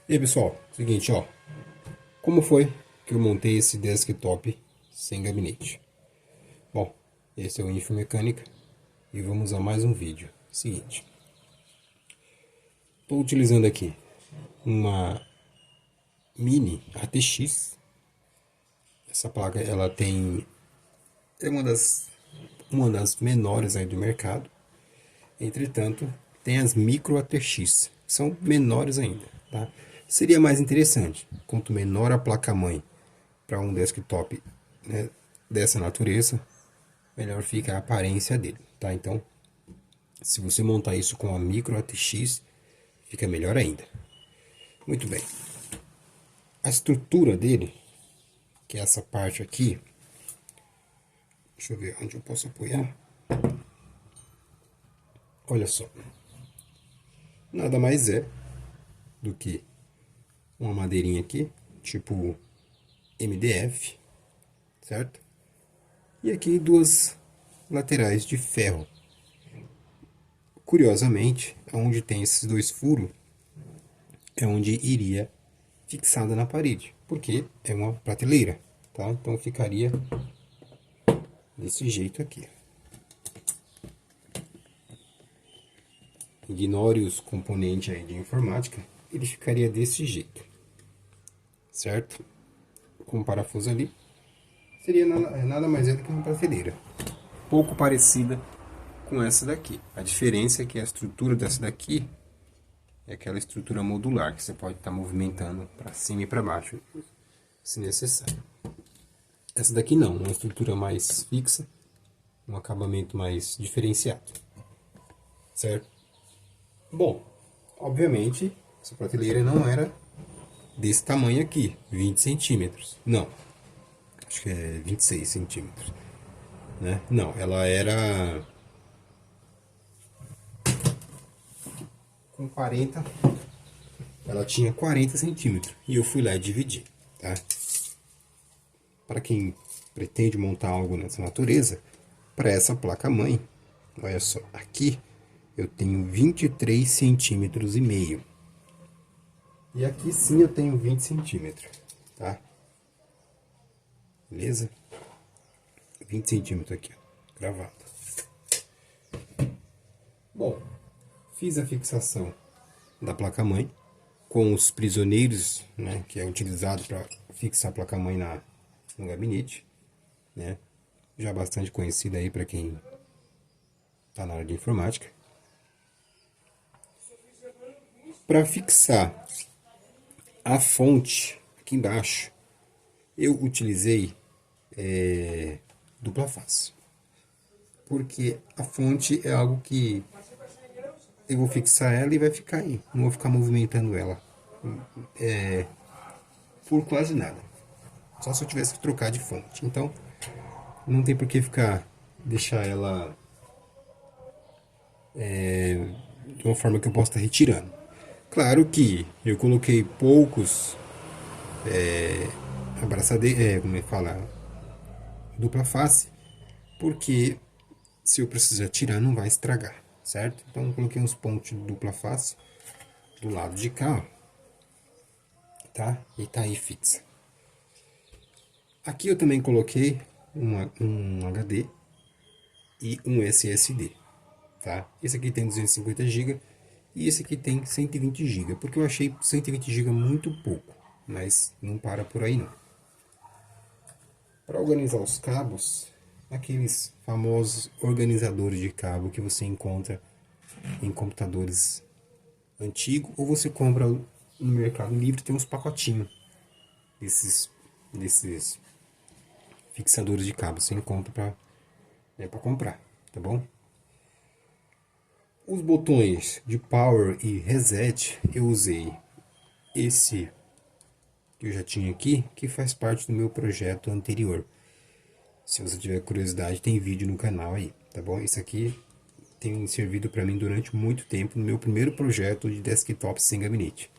E aí pessoal, seguinte ó, como foi que eu montei esse desktop sem gabinete? Bom, esse é o Infomecânica e vamos a mais um vídeo. Seguinte, estou utilizando aqui uma Mini ATX. Essa placa ela é uma das menores aí do mercado. Entretanto, tem as Micro ATX, que são menores ainda, tá? Seria mais interessante, quanto menor a placa-mãe para um desktop, né, dessa natureza, melhor fica a aparência dele, tá? Então, se você montar isso com a Micro ATX, fica melhor ainda. Muito bem. A estrutura dele, que é essa parte aqui, deixa eu ver onde eu posso apoiar. Olha só, nada mais é do que uma madeirinha aqui, tipo MDF, certo? E aqui duas laterais de ferro. Curiosamente, onde tem esses dois furos é onde iria fixada na parede, porque é uma prateleira, tá? Então ficaria desse jeito aqui. Ignore os componentes aí de informática, ele ficaria desse jeito, certo? Com o parafuso ali, seria nada mais é do que uma prateleira, pouco parecida com essa daqui. A diferença é que a estrutura dessa daqui é aquela estrutura modular que você pode estar movimentando para cima e para baixo, se necessário. Essa daqui não, uma estrutura mais fixa, um acabamento mais diferenciado, certo? Bom, obviamente, essa prateleira não era desse tamanho aqui, 20 centímetros. Não, acho que é 26 centímetros, né? Não, ela era com 40, ela tinha 40 centímetros. E eu fui lá e dividi, tá? Para quem pretende montar algo nessa natureza, para essa placa-mãe, olha só, aqui eu tenho 23 centímetros e meio. E aqui sim eu tenho 20 centímetros, tá? Beleza? 20 centímetros aqui, ó, gravado. Bom, fiz a fixação da placa-mãe com os prisioneiros, né, que é utilizado para fixar a placa-mãe no gabinete, né? Já bastante conhecido aí para quem está na área de informática. Para fixar a fonte aqui embaixo, eu utilizei dupla face, porque a fonte é algo que eu vou fixar ela e vai ficar aí, não vou ficar movimentando ela por quase nada, só se eu tivesse que trocar de fonte. Então não tem por que deixar ela de uma forma que eu possa estar retirando. Claro que eu coloquei poucos abraçadeiros, como é que fala, dupla face, porque se eu precisar tirar não vai estragar, certo? Então eu coloquei uns pontos de dupla face do lado de cá, ó, tá? E tá aí fixa. Aqui eu também coloquei um HD e um SSD, tá? Esse aqui tem 250 GB e esse aqui tem 120 GB, porque eu achei 120 GB muito pouco, mas não para por aí não. Para organizar os cabos, aqueles famosos organizadores de cabo que você encontra em computadores antigos, ou você compra no Mercado Livre, tem uns pacotinhos desses fixadores de cabo, você encontra para comprar, tá bom? Os botões de power e reset, eu usei esse que eu já tinha aqui, que faz parte do meu projeto anterior. Se você tiver curiosidade, tem vídeo no canal aí, tá bom? Isso aqui tem servido para mim durante muito tempo no meu primeiro projeto de desktop sem gabinete.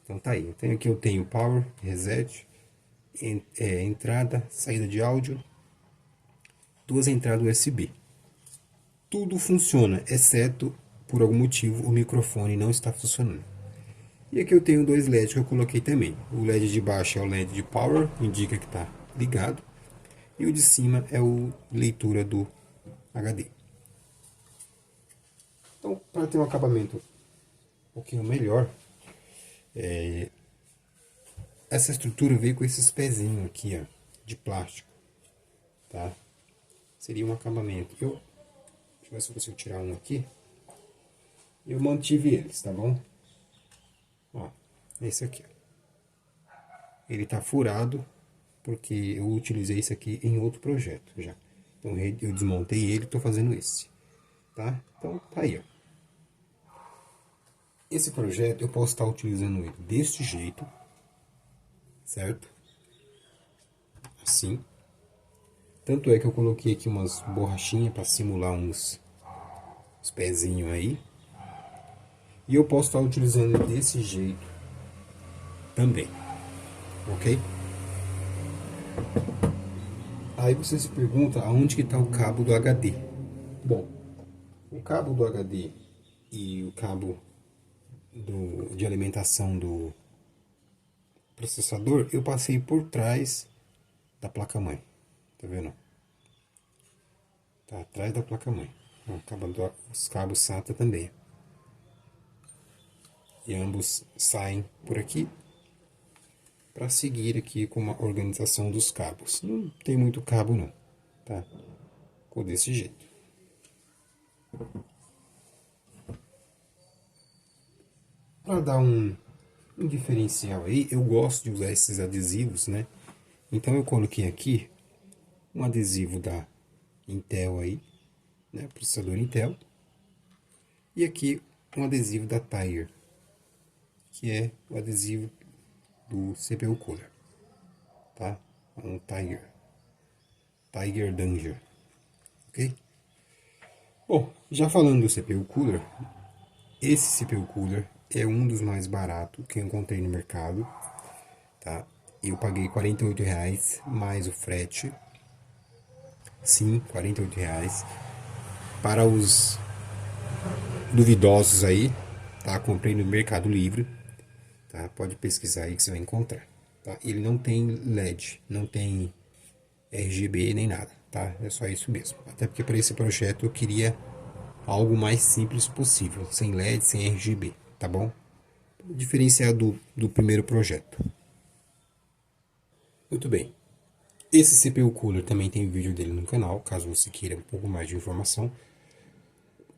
Então tá aí. Então aqui eu tenho power, reset, entrada, saída de áudio, duas entradas USB. Tudo funciona, exceto por algum motivo o microfone não está funcionando. E aqui eu tenho dois LEDs que eu coloquei também. O LED de baixo é o LED de power, indica que está ligado. E o de cima é o leitura do HD. Então, para ter um acabamento um pouquinho melhor, essa estrutura veio com esses pezinhos aqui, ó, de plástico, tá? Seria um acabamento. Deixa eu ver se eu consigo tirar um aqui. Eu mantive eles, tá bom? Ó, esse aqui, ó. Ele tá furado porque eu utilizei esse aqui em outro projeto já. Então eu desmontei ele e tô fazendo esse, tá? Então tá aí, ó. Esse projeto eu posso estar utilizando ele deste jeito, certo? Assim. Tanto é que eu coloquei aqui umas borrachinhas para simular uns pezinhos aí. E eu posso estar utilizando ele desse jeito também, ok? Aí você se pergunta aonde que está o cabo do HD. Bom, o cabo do HD e o cabo de alimentação do processador eu passei por trás da placa-mãe. Tá vendo? Tá atrás da placa-mãe. Os cabos SATA também. E ambos saem por aqui para seguir aqui com uma organização dos cabos. Não tem muito cabo não, tá? Ficou desse jeito. Para dar um diferencial aí, eu gosto de usar esses adesivos, né? Então eu coloquei aqui um adesivo da Intel aí, né? Processador Intel. E aqui um adesivo da Tiger, que é o adesivo do CPU Cooler, tá? Um Tiger Danger, ok? Bom, já falando do CPU Cooler, esse CPU Cooler é um dos mais baratos que eu encontrei no mercado, tá? Eu paguei R$48 mais o frete, sim, R$48. Para os duvidosos aí, tá? Comprei no Mercado Livre, tá? Pode pesquisar aí que você vai encontrar, tá? Ele não tem LED, não tem RGB nem nada, tá? É só isso mesmo. Até porque para esse projeto eu queria algo mais simples possível, sem LED, sem RGB, tá bom? Diferenciar do primeiro projeto. Muito bem. Esse CPU Cooler também tem vídeo dele no canal, caso você queira um pouco mais de informação.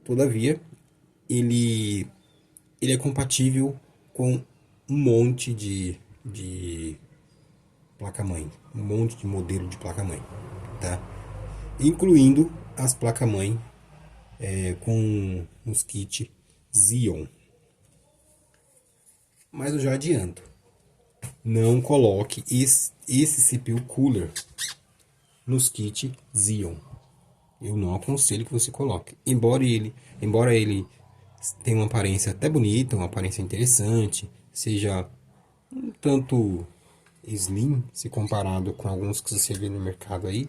Todavia, ele é compatível com um monte de placa-mãe, um monte de modelo de placa-mãe, tá? Incluindo as placa-mãe com os kits Xeon. Mas eu já adianto, não coloque esse CPU Cooler nos kits Xeon. Eu não aconselho que você coloque. Embora ele tenha uma aparência até bonita, uma aparência interessante, seja um tanto slim, se comparado com alguns que você vê no mercado aí,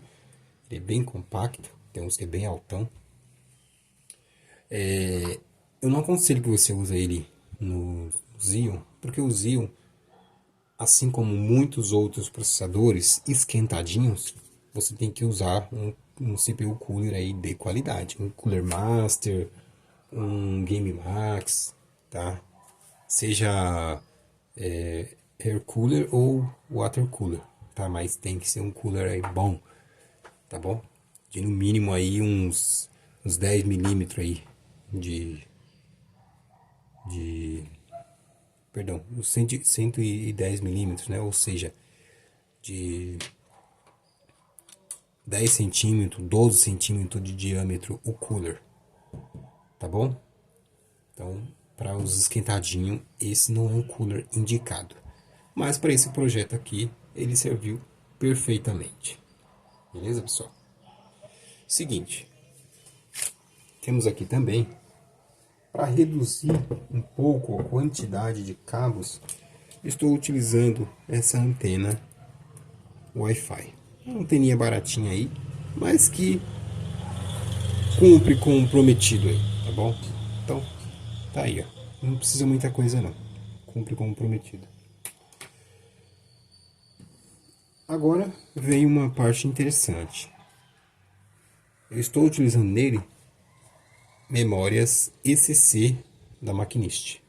ele é bem compacto, tem uns que é bem altão. Eu não aconselho que você use ele no Xeon, porque o Xeon, assim como muitos outros processadores esquentadinhos, você tem que usar um CPU Cooler aí de qualidade, um Cooler Master, um Game Max, tá? Seja Air Cooler ou Water Cooler, tá? Mas tem que ser um cooler aí bom, tá bom? De no mínimo aí uns 10 milímetros aí perdão, 110 milímetros, né? Ou seja, de 10 centímetros, 12 centímetros de diâmetro o cooler, tá bom? Então, para os esquentadinhos, esse não é um cooler indicado. Mas para esse projeto aqui, ele serviu perfeitamente. Beleza, pessoal? Seguinte, temos aqui também, para reduzir um pouco a quantidade de cabos, estou utilizando essa antena Wi-Fi. Uma anteninha baratinha aí, mas que cumpre com o prometido aí, tá bom? Então, tá aí, ó. Não precisa muita coisa não. cumpre como prometido. Agora vem uma parte interessante. Eu estou utilizando nele memórias ECC da Maquinist,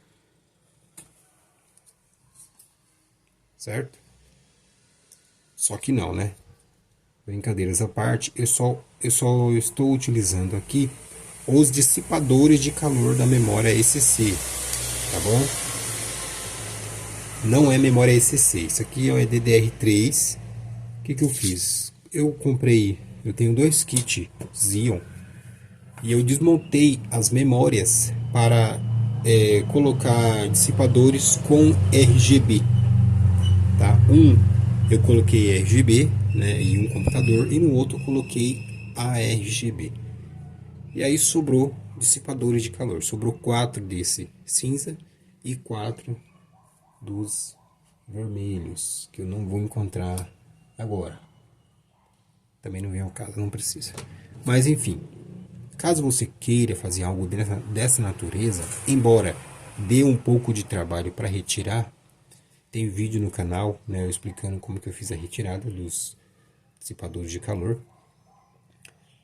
certo? Só que não, né? Brincadeiras à parte, eu só estou utilizando aqui os dissipadores de calor da memória ECC, tá bom? Não é memória ECC, isso aqui é DDR3. O que eu fiz? Eu tenho dois kits Xeon e eu desmontei as memórias para colocar dissipadores com RGB, tá? Eu coloquei RGB, né, em um computador, e no outro eu coloquei ARGB. E aí sobrou dissipadores de calor. Sobrou 4 desse cinza e 4 dos vermelhos, que eu não vou encontrar agora. Também não vem ao caso, não precisa. Mas enfim, caso você queira fazer algo dessa natureza, embora dê um pouco de trabalho para retirar, tem vídeo no canal, né, eu explicando como que eu fiz a retirada dos dissipadores de calor.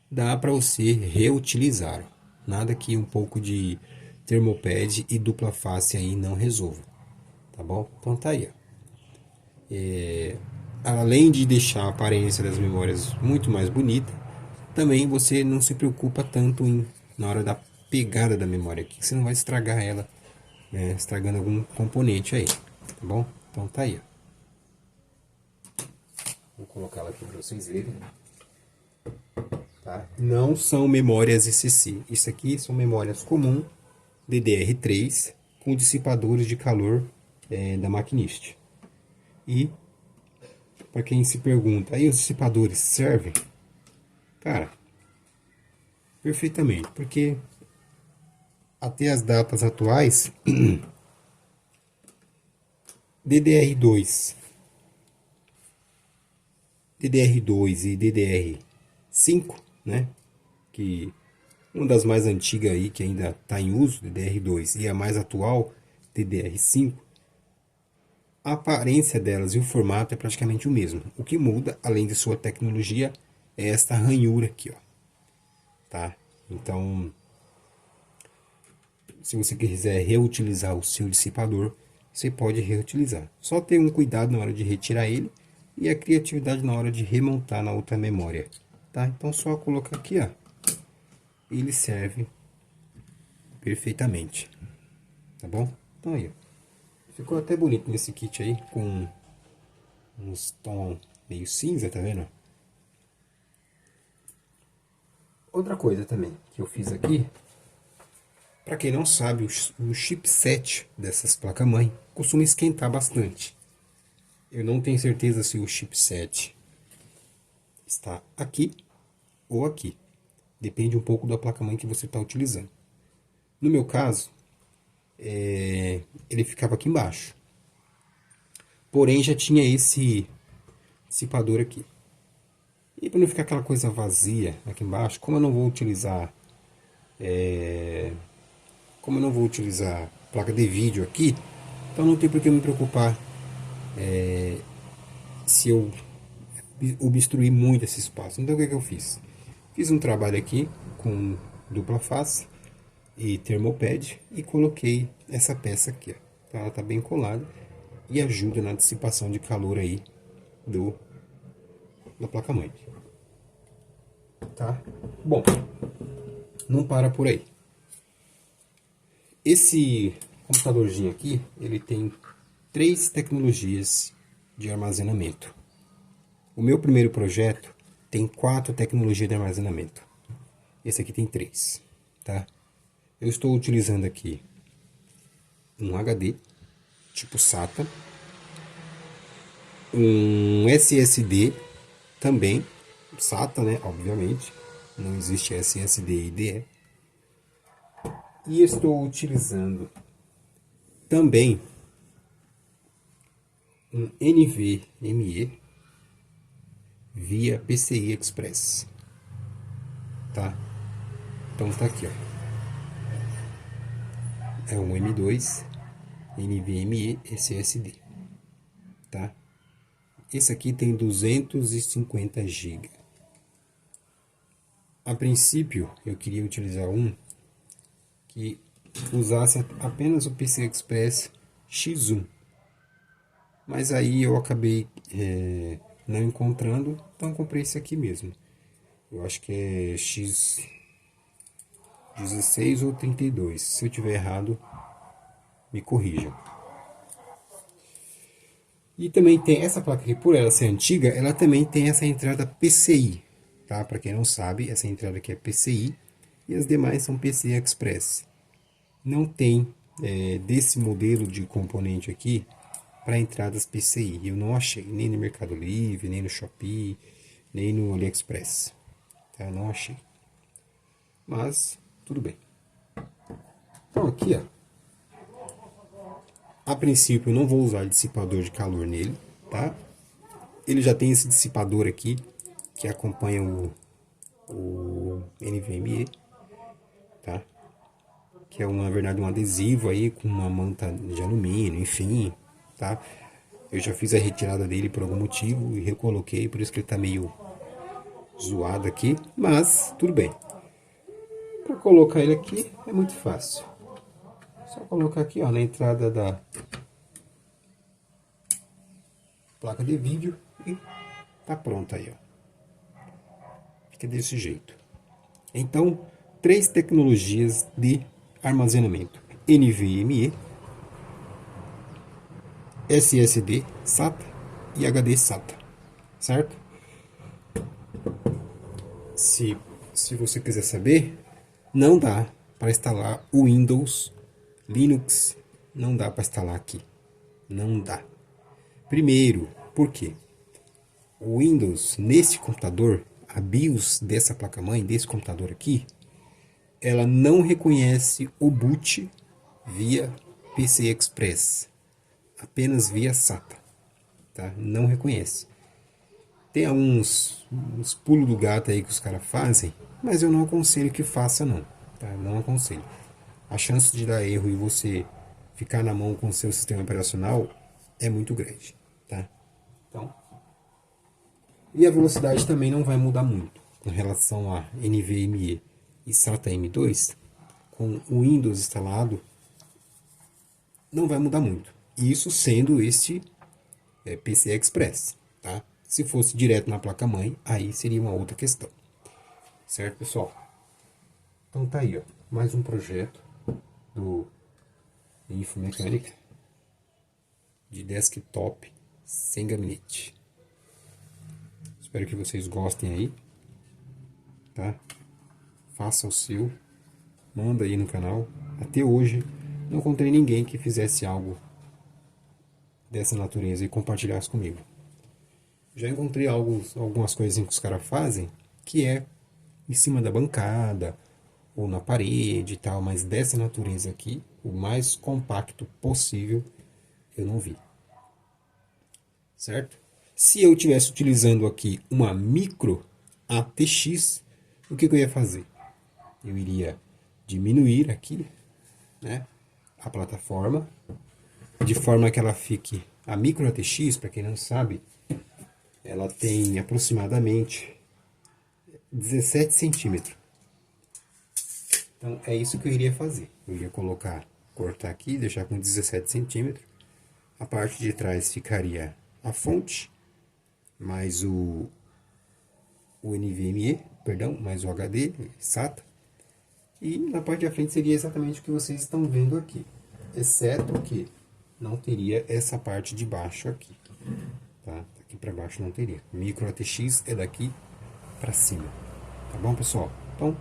Dá para você reutilizar. Nada que um pouco de termopad e dupla face aí não resolva. Tá bom? Então tá aí. Além de deixar a aparência das memórias muito mais bonita, também você não se preocupa tanto na hora da pegada da memória aqui, que você não vai estragar ela, né, estragando algum componente aí. Tá bom? Então tá aí. Vou colocar ela aqui para vocês verem. Tá? Não são memórias ECC. Isso aqui são memórias comum DDR3 com dissipadores de calor da Maquinist. E para quem se pergunta, aí os dissipadores servem? Cara, perfeitamente, porque até as datas atuais DDR2 e DDR5, né, que uma das mais antigas aí que ainda está em uso, DDR2, e a mais atual, DDR5, a aparência delas e o formato é praticamente o mesmo. O que muda, além de sua tecnologia, é esta ranhura aqui, ó. Tá? Então, se você quiser reutilizar o seu dissipador, você pode reutilizar. Só ter um cuidado na hora de retirar ele e a criatividade na hora de remontar na outra memória. Tá? Então, só colocar aqui, ó. Ele serve perfeitamente. Tá bom? Então aí, ó. Ficou até bonito nesse kit aí, com uns tons meio cinza, tá vendo? Outra coisa também que eu fiz aqui, para quem não sabe, o chipset dessas placas-mãe costuma esquentar bastante. Eu não tenho certeza se o chipset está aqui ou aqui. Depende um pouco da placa-mãe que você está utilizando. No meu caso, ele ficava aqui embaixo. Porém, já tinha esse dissipador aqui. E para não ficar aquela coisa vazia aqui embaixo, como eu não vou utilizar placa de vídeo aqui, então não tem por que me preocupar se eu obstruir muito esse espaço. Então o que eu fiz? Fiz um trabalho aqui com dupla face e termopad e coloquei essa peça aqui, ó. Então ela está bem colada e ajuda na dissipação de calor aí da placa-mãe. Tá? Bom, não para por aí. Esse computadorzinho aqui, ele tem 3 tecnologias de armazenamento. O meu primeiro projeto tem 4 tecnologias de armazenamento. Esse aqui tem 3, tá? Eu estou utilizando aqui um HD, tipo SATA, um SSD também, SATA, né, obviamente, não existe SSD e IDE. E estou utilizando também um NVMe via PCI Express, tá? Então tá aqui, ó. É um M2 NVMe SSD, tá? Esse aqui tem 250 GB. A princípio, eu queria utilizar um que usasse apenas o PCI Express X1. Mas aí eu acabei não encontrando, então eu comprei esse aqui mesmo. Eu acho que é X16 ou 32. Se eu tiver errado, me corrijam. E também tem essa placa aqui, por ela ser antiga, ela também tem essa entrada PCI, tá? Para quem não sabe, essa entrada aqui é PCI e as demais são PCI Express. Não tem desse modelo de componente aqui para entradas PCI. Eu não achei, nem no Mercado Livre, nem no Shopee, nem no AliExpress. Tá? Não achei. Mas, tudo bem. Então aqui, ó. A princípio eu não vou usar dissipador de calor nele, tá? Ele já tem esse dissipador aqui, que acompanha o NVMe, tá? Que é, na verdade, um adesivo aí com uma manta de alumínio, enfim, tá? Eu já fiz a retirada dele por algum motivo e recoloquei, por isso que ele tá meio zoado aqui, mas tudo bem. Para colocar ele aqui é muito fácil. Só colocar aqui, ó, na entrada da placa de vídeo e tá pronto aí, ó. Fica desse jeito. Então, 3 tecnologias de armazenamento: NVMe, SSD SATA e HD SATA, certo? Se você quiser saber, não dá para instalar o Windows, Linux, não dá para instalar aqui, não dá. Primeiro, por quê? O Windows, nesse computador, a BIOS dessa placa-mãe, desse computador aqui, ela não reconhece o boot via PCI Express, apenas via SATA, tá? Não reconhece. Tem uns pulos do gato aí que os caras fazem, mas eu não aconselho que faça não, tá? Não aconselho. A chance de dar erro e você ficar na mão com o seu sistema operacional é muito grande, tá? Então, e a velocidade também não vai mudar muito com relação a NVMe e SATA M2, com o Windows instalado, não vai mudar muito. Isso sendo este PCI Express, tá? Se fosse direto na placa-mãe, aí seria uma outra questão. Certo, pessoal? Então tá aí, ó, mais um projeto do Infomecânica de desktop sem gabinete. Espero que vocês gostem aí, tá? Faça o seu, manda aí no canal. Até hoje não encontrei ninguém que fizesse algo dessa natureza e compartilhasse comigo. Já encontrei algumas coisas que os caras fazem, que é em cima da bancada, ou na parede e tal, mas dessa natureza aqui, o mais compacto possível, eu não vi. Certo? Se eu estivesse utilizando aqui uma micro ATX, o que eu ia fazer? Eu iria diminuir aqui, né, a plataforma, de forma que ela fique... A micro ATX, para quem não sabe, ela tem aproximadamente 17 centímetros. Então é isso que eu iria fazer. Eu iria cortar aqui, deixar com 17 centímetros. A parte de trás ficaria a fonte, mais o NVMe, perdão, mais o HD, SATA. E na parte da frente seria exatamente o que vocês estão vendo aqui. Exceto que não teria essa parte de baixo aqui. Tá? Daqui para baixo não teria. Micro ATX é daqui para cima. Tá bom, pessoal? Então,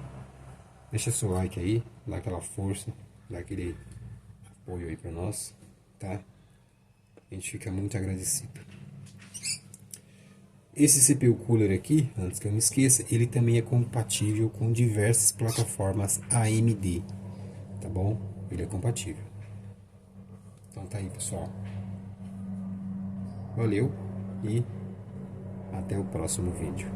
deixa seu like aí, dá aquela força, dá aquele apoio aí para nós, tá? A gente fica muito agradecido. Esse CPU Cooler aqui, antes que eu me esqueça, ele também é compatível com diversas plataformas AMD, tá bom? Ele é compatível. Então tá aí, pessoal. Valeu e até o próximo vídeo.